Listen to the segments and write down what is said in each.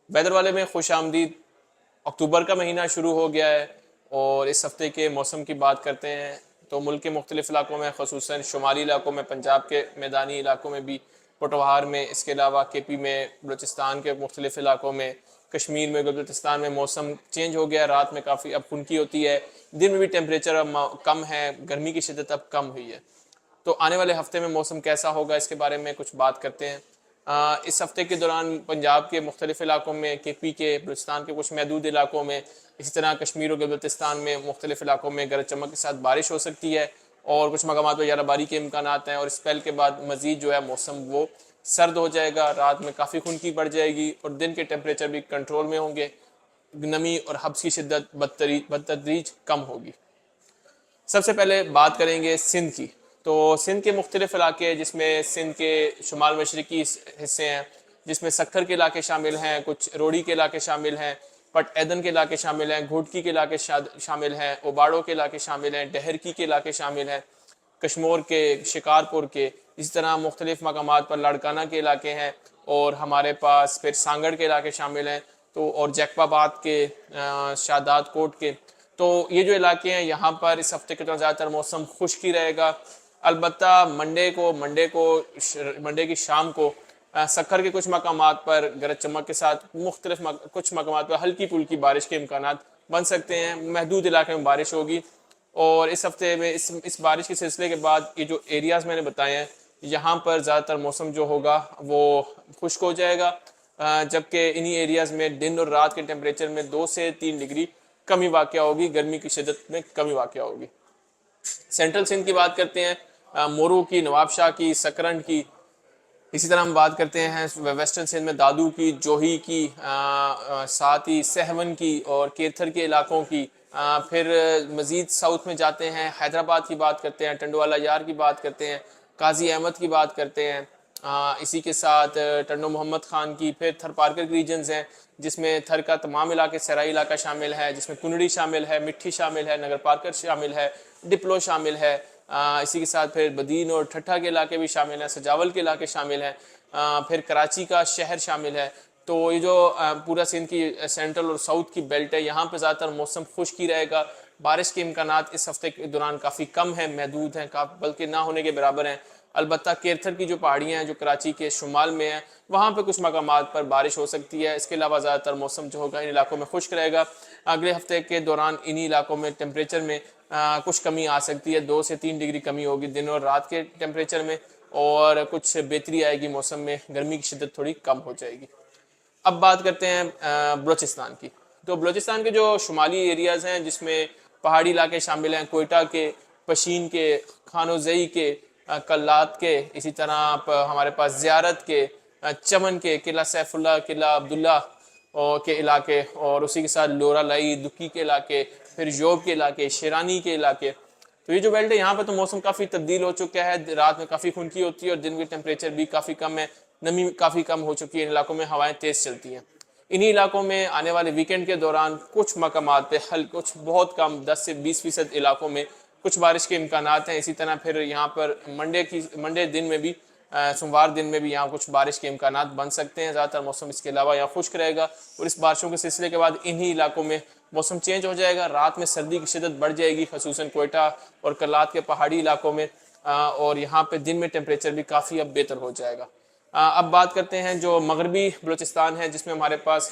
Weather والے میں خوش آمدید۔ اکتوبر کا مہینہ شروع ہو گیا ہے اور اس ہفتے کے موسم کی بات کرتے ہیں تو ملک کے مختلف علاقوں میں، خصوصاً شمالی علاقوں میں، پنجاب کے میدانی علاقوں میں بھی، پٹوہار میں، اس کے علاوہ کے پی میں، بلوچستان کے مختلف علاقوں میں، کشمیر میں، بلوچستان میں موسم چینج ہو گیا ہے۔ رات میں کافی اب خنکی ہوتی ہے، دن میں بھی ٹیمپریچر اب کم ہے، گرمی کی شدت اب کم ہوئی ہے۔ تو آنے والے ہفتے میں موسم کیسا ہوگا اس کے بارے میں کچھ بات کرتے ہیں۔ اس ہفتے کے دوران پنجاب کے مختلف علاقوں میں، کے پی کے، بلوچستان کے کچھ محدود علاقوں میں، اسی طرح کشمیر و بلوچستان میں مختلف علاقوں میں گرج چمک کے ساتھ بارش ہو سکتی ہے اور کچھ مقامات پر باری کے امکانات ہیں، اور اس پہل کے بعد مزید جو ہے موسم وہ سرد ہو جائے گا، رات میں کافی خنکی بڑھ جائے گی اور دن کے ٹیمپریچر بھی کنٹرول میں ہوں گے، نمی اور حبس کی شدت بتدریج کم ہوگی۔ سب سے پہلے بات کریں گے سندھ کی۔ تو سندھ کے مختلف علاقے، جس میں سندھ کے شمال مشرقی حصے ہیں، جس میں سکھر کے علاقے شامل ہیں، کچھ روڑی کے علاقے شامل ہیں، پٹ ایدن کے علاقے شامل ہیں، گھوٹکی کے علاقے شامل ہیں، اوباڑوں کے علاقے شامل ہیں، ڈہرکی کے علاقے شامل ہیں، کشمور کے، شکارپور کے، اسی طرح مختلف مقامات پر لاڑکانہ کے علاقے ہیں، اور ہمارے پاس پھر سانگڑ کے علاقے شامل ہیں، تو اور جیکپا باد کے، شاداد کوٹ کے۔ تو یہ جو علاقے ہیں، یہاں پر اس ہفتے کے دوران زیادہ تر موسم خشک ہی رہے گا۔ البتہ منڈے کی شام کو سکھر کے کچھ مقامات پر گرج چمک کے ساتھ کچھ مقامات پر ہلکی پھلکی بارش کے امکانات بن سکتے ہیں، محدود علاقے میں بارش ہوگی۔ اور اس ہفتے میں اس بارش کے سلسلے کے بعد یہ جو ایریاز میں نے بتائے ہیں، یہاں پر زیادہ تر موسم جو ہوگا وہ خشک ہو جائے گا، جبکہ انہی ایریاز میں دن اور رات کے ٹیمپریچر میں 2 سے 3 ڈگری کمی واقع ہوگی، گرمی کی شدت میں کمی واقع ہوگی۔ سینٹرل سندھ کی بات کرتے ہیں، مورو کی، نواب شاہ کی، سکرنڈ کی، اسی طرح ہم بات کرتے ہیں ویسٹرن سندھ میں دادو کی، جوہی کی، ساتھ ہی سہون کی اور کیرتھر کے علاقوں کی۔ پھر مزید ساؤتھ میں جاتے ہیں، حیدرآباد کی بات کرتے ہیں، ٹنڈوالا یار کی بات کرتے ہیں، قاضی احمد کی بات کرتے ہیں، اسی کے ساتھ ٹنڈو محمد خان کی۔ پھر تھر پارکر کے ریجنز ہیں، جس میں تھر کا تمام علاقے سرائی علاقہ شامل ہے، جس میں کنڑی شامل ہے، مٹھی شامل ہے، نگر پارکر شامل ہے، ڈپلو شامل ہے، اسی کے ساتھ پھر بدین اور ٹھٹھا کے علاقے بھی شامل ہیں، سجاول کے علاقے شامل ہیں، پھر کراچی کا شہر شامل ہے۔ تو یہ جو پورا سندھ کی سینٹرل اور ساؤتھ کی بیلٹ ہے، یہاں پہ زیادہ تر موسم خشک ہی رہے گا۔ بارش کے امکانات اس ہفتے کے دوران کافی کم ہیں، محدود ہیں، بلکہ نہ ہونے کے برابر ہیں۔ البتہ کیرتھر کی جو پہاڑیاں ہیں جو کراچی کے شمال میں ہیں، وہاں پہ کچھ مقامات پر بارش ہو سکتی ہے۔ اس کے علاوہ زیادہ تر موسم جو ہوگا ان علاقوں میں خشک رہے گا۔ اگلے ہفتے کے دوران انہی علاقوں میں ٹیمپریچر میں کچھ کمی آ سکتی ہے، 2 سے 3 ڈگری کمی ہوگی دن اور رات کے ٹیمپریچر میں، اور کچھ بہتری آئے گی موسم میں، گرمی کی شدت تھوڑی کم ہو جائے گی۔ اب بات کرتے ہیں بلوچستان کی۔ تو بلوچستان کے جو شمالی ایریاز ہیں، جس میں پہاڑی علاقے شامل ہیں، کوئٹہ کے، پشین کے، خانو زئی کے، کلات کے، اسی طرح ہمارے پاس زیارت کے، چمن کے، قلعہ سیف اللہ، قلعہ عبداللہ کے علاقے، اور اسی کے ساتھ لورا لائی، دکی کے علاقے، پھر یوب کے علاقے، شیرانی کے علاقے۔ تو یہ جو بیلٹ ہے، یہاں پہ تو موسم کافی تبدیل ہو چکا ہے، رات میں کافی خنکی ہوتی ہے اور دن کے ٹیمپریچر بھی کافی کم ہے، نمی کافی کم ہو چکی ہے، ان علاقوں میں ہوائیں تیز چلتی ہیں۔ انہی علاقوں میں آنے والے ویکنڈ کے دوران کچھ مقامات پہ کچھ بہت کم 10 سے 20% علاقوں میں کچھ بارش کے امکانات ہیں۔ اسی طرح پھر یہاں پر منڈے دن میں بھی، سوموار دن میں بھی یہاں کچھ بارش کے امکانات بن سکتے ہیں۔ زیادہ تر موسم اس کے علاوہ یہاں خشک رہے گا، اور اس بارشوں کے سلسلے کے بعد انہی علاقوں میں موسم چینج ہو جائے گا، رات میں سردی کی شدت بڑھ جائے گی، خصوصاً کوئٹہ اور کلات کے پہاڑی علاقوں میں، اور یہاں پہ دن میں ٹیمپریچر بھی کافی اب بہتر ہو جائے گا۔ اب بات کرتے ہیں جو مغربی بلوچستان ہے، جس میں ہمارے پاس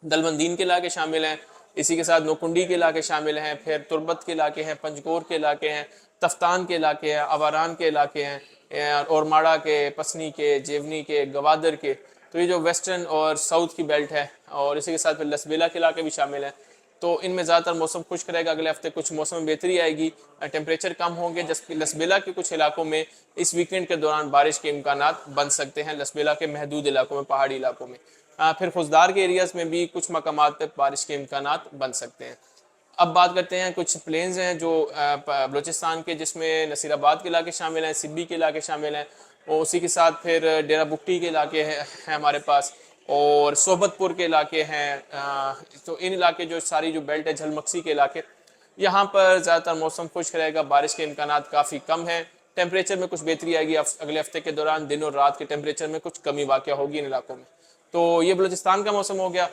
دلبندین کے علاقے شامل ہیں، اسی کے ساتھ نوکنڈی کے علاقے شامل ہیں، پھر تربت کے علاقے ہیں، پنجگور کے علاقے ہیں، تفتان کے علاقے ہیں، آواران کے علاقے ہیں، اور ماڑا کے، پسنی کے، جیونی کے، گوادر کے۔ تو یہ جو ویسٹرن اور ساؤتھ کی بیلٹ ہے، اور اسی کے ساتھ پھر لسبیلا کے علاقے بھی شامل ہیں۔ تو ان میں زیادہ تر موسم خشک رہے گا، اگلے ہفتے کچھ موسم میں بہتری آئے گی، ٹیمپریچر کم ہوں گے، جبکہ لسبیلا کے کچھ علاقوں میں اس ویکنڈ کے دوران بارش کے امکانات بن سکتے ہیں، لسبیلا کے محدود علاقوں میں، پہاڑی علاقوں میں۔ پھر خضدار کے ایریاز میں بھی کچھ مقامات پہ بارش کے امکانات بن سکتے ہیں۔ اب بات کرتے ہیں کچھ پلینز ہیں جو بلوچستان کے، جس میں نصیر آباد کے علاقے شامل ہیں، سبی کے علاقے شامل ہیں، اور اسی کے ساتھ پھر ڈیرہ بگٹی کے علاقے ہیں ہمارے پاس، اور صحبت پور کے علاقے ہیں۔ تو ان علاقے جو ساری جو بیلٹ ہے، جھل مکسی کے علاقے، یہاں پر زیادہ تر موسم خشک رہے گا، بارش کے امکانات کافی کم ہیں، ٹیمپریچر میں کچھ بہتری آئے گی، اگلے ہفتے کے دوران دن اور رات کے ٹیمپریچر میں کچھ کمی واقع ہوگی ان علاقوں میں۔ تو یہ بلوچستان کا موسم ہو گیا.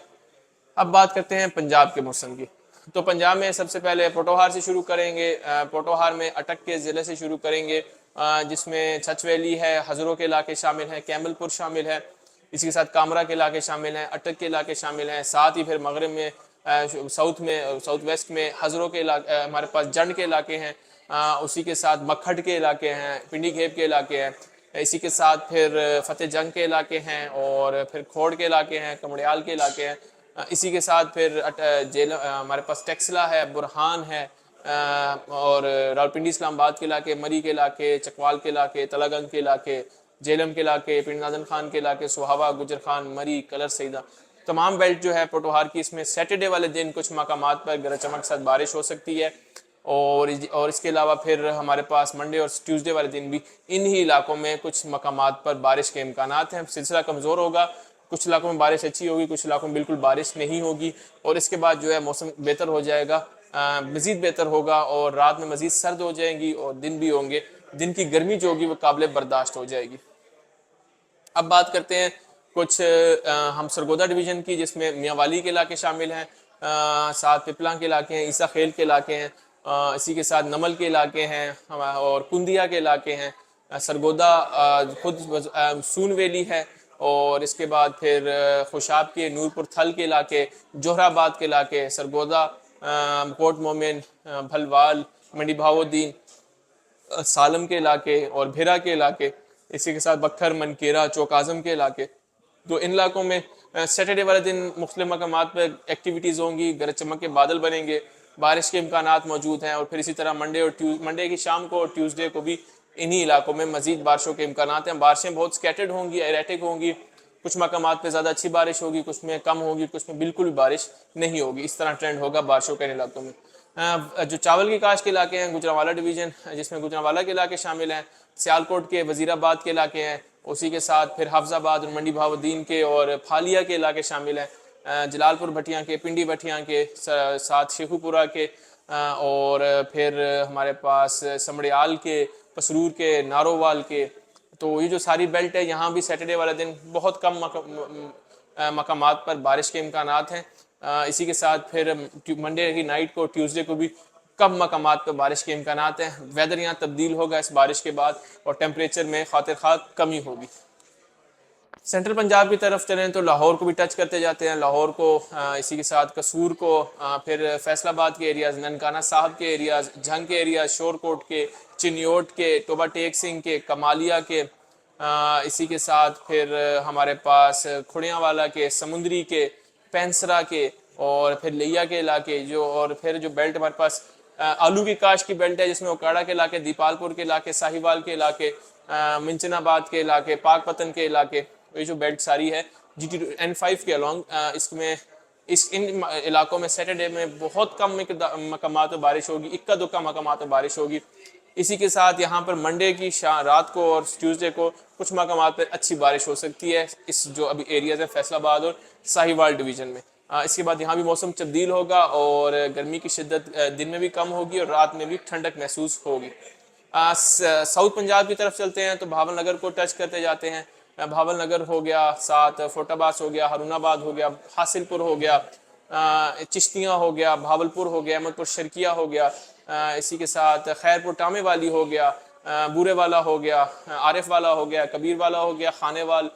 اب بات کرتے ہیں پنجاب کے موسم کی. تو پنجاب میں سب سے پہلے پوٹوہار سے شروع کریں گے. پوٹوہار میں اٹک کے ضلع سے شروع کریں گے, جس میں چھچ ویلی ہے, ہزروں کے علاقے شامل ہیں, کیمل پور شامل ہے, اسی کے ساتھ کامرا کے علاقے شامل ہیں, اٹک کے علاقے شامل ہیں. ساتھ ہی پھر مغرب میں ساؤتھ ویسٹ میں ہزروں کے علاقے, ہمارے پاس جنڈ کے علاقے ہیں, اسی کے ساتھ مکھڈ کے علاقے ہیں, پنڈی گھیب کے علاقے ہیں, اسی کے ساتھ پھر فتح جنگ کے علاقے ہیں, اور پھر کھوڑ کے علاقے ہیں, کمڑیال کے علاقے ہیں. اسی کے ساتھ پھر ہمارے پاس ٹیکسلا ہے, برہان ہے, اور راولپنڈی اسلام آباد کے علاقے, مری کے علاقے, چکوال کے علاقے, تلا گنج کے علاقے, جیلم کے علاقے, پنڈ نازن خان کے علاقے, سہاوا, گجر خان, مری, کلر سیدہ, تمام بیلٹ جو ہے پوٹوہار کی. اس میں سیٹرڈے والے دن کچھ مقامات پر گرج چمک کے ساتھ بارش ہو سکتی ہے, اور اس کے علاوہ پھر ہمارے پاس منڈے اور ٹیوزڈے والے دن بھی انہی علاقوں میں کچھ مقامات پر بارش کے امکانات ہیں. سلسلہ کمزور ہوگا, کچھ علاقوں میں بارش اچھی ہوگی, کچھ علاقوں میں بالکل بارش نہیں ہوگی, اور اس کے بعد جو ہے موسم بہتر ہو جائے گا, مزید بہتر ہوگا, اور رات میں مزید سرد ہو جائیں گی, اور دن بھی ہوں گے, دن کی گرمی جو ہوگی وہ قابل برداشت ہو جائے گی. اب بات کرتے ہیں کچھ ہم سرگودا ڈویژن کی, جس میں میاں والی کے علاقے شامل ہیں, ساتھ پپلاں کے علاقے ہیں, عیسیٰ خیل کے علاقے ہیں, اسی کے ساتھ نمل کے علاقے ہیں, اور کندیا کے علاقے ہیں. سرگودا خود سون ویلی ہے, اور اس کے بعد پھر خوشاب کے نورپور تھل کے علاقے, جوہر آباد کے علاقے, سرگودا, کوٹ مومن, بھلوال, منڈی بہاؤالدین, سالم کے علاقے, اور بھیرا کے علاقے, اسی کے ساتھ بکھر, منکیرا, چوک اعظم کے علاقے. تو ان علاقوں میں سیٹرڈے والے دن مختلف مقامات پہ ایکٹیویٹیز ہوں گی, گرج چمک کے بادل بنیں گے, بارش کے امکانات موجود ہیں, اور پھر اسی طرح منڈے کی شام کو اور ٹیوزڈے کو بھی انہی علاقوں میں مزید بارشوں کے امکانات ہیں. بارشیں بہت سکیٹرڈ ہوں گی, ایریٹک ہوں گی, کچھ مقامات پہ زیادہ اچھی بارش ہوگی, کچھ میں کم ہوگی, کچھ میں بالکل بارش نہیں ہوگی. اس طرح ٹرینڈ ہوگا بارشوں کے علاقوں میں. جو چاول کی کاشت کے علاقے ہیں, گوجرانوالہ ڈویژن, جس میں گوجرانوالہ کے علاقے شامل ہیں, سیالکوٹ کے, وزیر آباد کے علاقے ہیں, اسی کے ساتھ پھر حافظ آباد اور منڈی بہاؤالدین کے اور پھالیا کے علاقے شامل ہیں, جلال پور بھٹیاں کے, پنڈی بھٹیاں کے, ساتھ شیخو پورہ کے, اور پھر ہمارے پاس سمڑیال کے, پسرور کے, نارووال کے. تو یہ جو ساری بیلٹ ہے, یہاں بھی سیٹرڈے والے دن بہت کم مقامات پر بارش کے امکانات ہیں. اسی کے ساتھ پھر منڈے کی نائٹ کو, ٹیوزڈے کو بھی کم مقامات پہ بارش کے امکانات ہیں. ویدر یہاں تبدیل ہوگا اس بارش کے بعد, اور ٹیمپریچر میں خاطر خواہ کمی ہوگی. سینٹرل پنجاب کی طرف چلیں تو لاہور کو بھی ٹچ کرتے جاتے ہیں. لاہور کو, اسی کے ساتھ قصور کو, پھر فیصل آباد کے ایریاز, ننکانہ صاحب کے ایریاز, جھنگ کے ایریاز, شورکوٹ کے, چنیوٹ کے, ٹوبا ٹیک سنگھ کے, کمالیہ کے, اسی کے ساتھ پھر ہمارے پاس کھڑیاں والا کے, سمندری کے, پینسرا کے, اور پھر لیا کے علاقے جو, اور پھر جو بیلٹ ہمارے پاس آلو کی کاشت کی بیلٹ ہے, جس میں اوکاڑا کے علاقے, دیپال پور کے علاقے, ساہیوال کے علاقے, منچن آباد کے علاقے, پاک پتن کے علاقے, یہ جو بیلٹ ساری ہے GT-N5 کے along, اس میں ان علاقوں میں سیٹرڈے میں بہت کم مقامات پر بارش ہوگی, اکا دکا مقامات پر بارش ہوگی. اسی کے ساتھ یہاں پر منڈے کی رات کو اور ٹیوزڈے کو کچھ مقامات پر اچھی بارش ہو سکتی ہے, اس جو ابھی ایریاز ہیں فیصل آباد اور ساہیوال ڈویژن میں. اس کے بعد یہاں بھی موسم تبدیل ہوگا, اور گرمی کی شدت دن میں بھی کم ہوگی, اور رات میں بھی ٹھنڈک محسوس ہوگی. ساؤتھ پنجاب کی طرف چلتے ہیں تو بھاول نگر کو ٹچ کرتے جاتے ہیں. بھاول نگر ہو گیا, ساتھ فورٹ آباد ہو گیا, ہارون آباد ہو گیا, حاصل پور ہو گیا, چشتیاں ہو گیا, بھاول پور ہو گیا, احمد پور شرکیہ ہو گیا, اسی کے ساتھ خیر پور ٹامے والی ہو گیا, بورے والا ہو گیا, عارف والا ہو گیا, کبیر والا ہو گیا, خانے وال,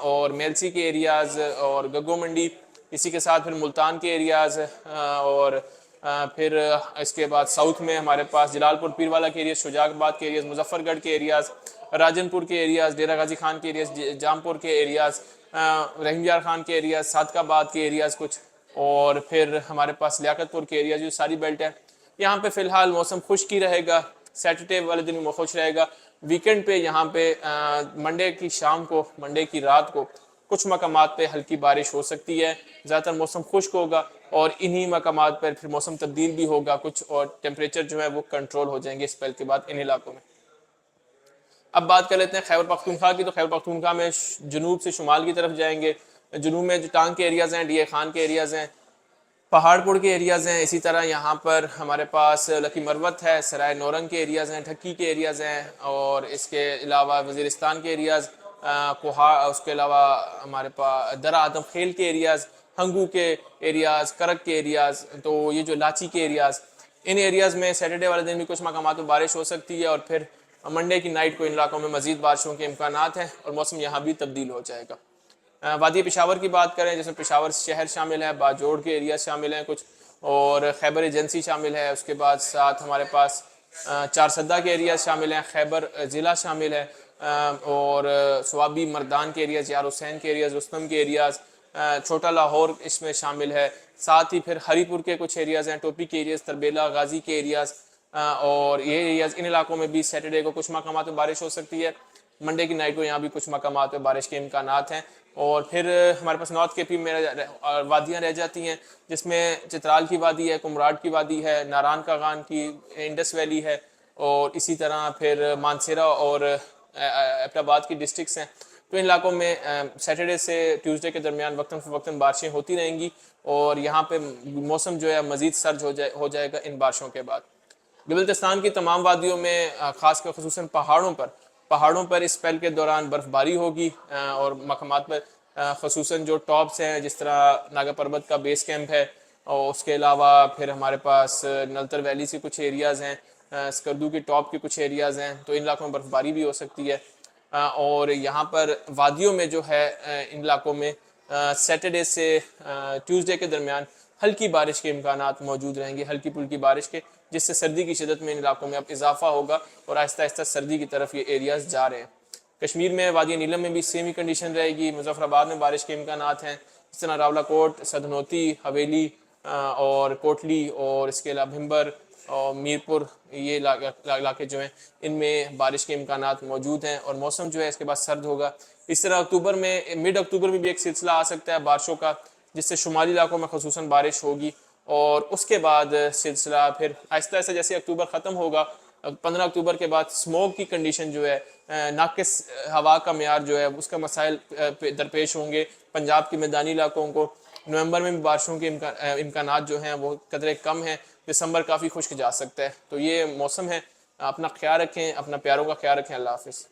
اور میلسی کے ایریاز, اور گگو منڈی. اسی کے ساتھ پھر ملتان کے ایریاز, اور پھر اس کے بعد ساؤتھ میں ہمارے پاس جلال پور پیر والا کے ایریاز, شجاع آباد کے ایریاز, مظفر گڑھ کے ایریاز, راجن پور کے ایریاز, ڈیرہ غازی خان کے ایریاز, جام پور کے ایریاز, رحیم یار خان کے ایریاز, صادق آباد کے ایریاز کچھ, اور پھر ہمارے پاس لیاقت پور کے ایریاز. جو ساری بیلٹ ہے یہاں پہ فی الحال موسم خشک ہی رہے گا. سیٹرڈے والے دن وہ خوش رہے گا. ویکنڈ پہ یہاں پہ منڈے کی شام کو, منڈے کی رات کو کچھ مقامات پہ ہلکی بارش ہو سکتی ہے. زیادہ تر موسم خشک ہوگا, اور انہی مقامات پر پھر موسم تبدیل بھی ہوگا کچھ, اور ٹیمپریچر جو ہے وہ کنٹرول ہو جائیں گے اس اسپیل کے بعد ان علاقوں میں. اب بات کر لیتے ہیں خیبر پختونخوا کی. تو خیبر پختونخوا میں جنوب سے شمال کی طرف جائیں گے. جنوب میں جو ٹانگ کے ایریاز ہیں, ڈی اے خان کے ایریاز ہیں, پہاڑ پور کے ایریاز ہیں. اسی طرح یہاں پر ہمارے پاس لکی مروت ہے, سرائے نورنگ کے ایریاز ہیں, ڈھکی کے ایریاز ہیں, اور اس کے علاوہ وزیرستان کے ایریاز, کوہا، اس کے علاوہ ہمارے پاس درہ آدم خیل کے ایریاز، ہنگو کے ایریاز، کرک کے ایریاز، تو یہ جو لاچی کے ایریاز، ان ایریاز میں سیٹرڈے والے دن بھی کچھ مقامات میں بارش ہو سکتی ہے، اور پھر منڈے کی نائٹ کو ان علاقوں میں مزید بارشوں کے امکانات ہیں اور موسم یہاں بھی تبدیل ہو جائے گا۔ وادی پشاور کی بات کریں، جس میں پشاور شہر شامل ہے، باجوڑ کے ایریاز شامل ہیں کچھ، اور خیبر ایجنسی شامل ہے، اس کے بعد ساتھ ہمارے پاس چارسدہ کے ایریاز شامل ہیں، خیبر ضلع شامل ہے، اور سوابی مردان کے ایریاز، یار حسین کے ایریاز، رستم کے ایریاز، چھوٹا لاہور اس میں شامل ہے، ساتھ ہی پھر ہری پور کے کچھ ایریاز ہیں، ٹوپی کے ایریاز، تربیلا غازی کے ایریاز، اور یہ ایریاز، ان علاقوں میں بھی سیٹرڈے کو کچھ مقامات میں بارش ہو سکتی ہے۔ منڈے کی نائٹ کو یہاں بھی کچھ مقامات پہ بارش کے امکانات ہیں، اور پھر ہمارے پاس نارتھ کے پی میں وادیاں رہ جاتی ہیں، جس میں چترال کی وادی ہے، کمراڈ کی وادی ہے، ناران کاغان کی انڈس ویلی ہے، اور اسی طرح پھر مانسیرا اور ایبٹ آباد کی ڈسٹرکس ہیں۔ تو ان علاقوں میں سیٹرڈے سے ٹیوزڈے کے درمیان وقتاً فوقتاً بارشیں ہوتی رہیں گی، اور یہاں پہ موسم جو ہے مزید سرد ہو جائے گا ان بارشوں کے بعد۔ بلوچستان کی تمام وادیوں میں خاص کر خصوصاً پہاڑوں پر اس اسپیل کے دوران برف باری ہوگی، اور مقامات پر خصوصاً جو ٹاپس ہیں، جس طرح ناگا پربت کا بیس کیمپ ہے، اور اس کے علاوہ پھر ہمارے پاس نلتر ویلی سے کچھ ایریاز ہیں، اسکردو کی ٹاپ کے کچھ ایریاز ہیں، تو ان علاقوں میں برف باری بھی ہو سکتی ہے۔ اور یہاں پر وادیوں میں جو ہے ان علاقوں میں سیٹرڈے سے ٹیوزڈے کے درمیان ہلکی بارش کے امکانات موجود رہیں گے، ہلکی پھلکی بارش کے، جس سے سردی کی شدت میں ان علاقوں میں اب اضافہ ہوگا، اور آہستہ آہستہ سردی کی طرف یہ ایریاز جا رہے ہیں۔ کشمیر میں وادی نیلم میں بھی سیم ہی کنڈیشن رہے گی، مظفر آباد میں بارش کے امکانات ہیں، اس طرح راولہ کوٹ، سدھنوتی، حویلی اور کوٹلی، اور اس کے علاوہ بھمبر اور میرپور، یہ علاقے جو ہیں ان میں بارش کے امکانات موجود ہیں، اور موسم جو ہے اس کے بعد سرد ہوگا۔ اس طرح اکتوبر میں، مڈ اکتوبر میں بھی ایک سلسلہ آ سکتا ہے بارشوں کا، جس سے شمالی علاقوں میں خصوصاً بارش ہوگی، اور اس کے بعد سلسلہ پھر آہستہ آہستہ جیسے اکتوبر ختم ہوگا، 15 اکتوبر کے بعد اسموگ کی کنڈیشن جو ہے، ناقص ہوا کا معیار جو ہے اس کا مسائل درپیش ہوں گے پنجاب کے میدانی علاقوں کو۔ نومبر میں بھی بارشوں کے امکانات جو ہیں وہ قدرے کم ہیں، دسمبر کافی خشک جا سکتا ہے۔ تو یہ موسم ہے، اپنا خیال رکھیں، اپنا پیاروں کا خیال رکھیں۔ اللہ حافظ۔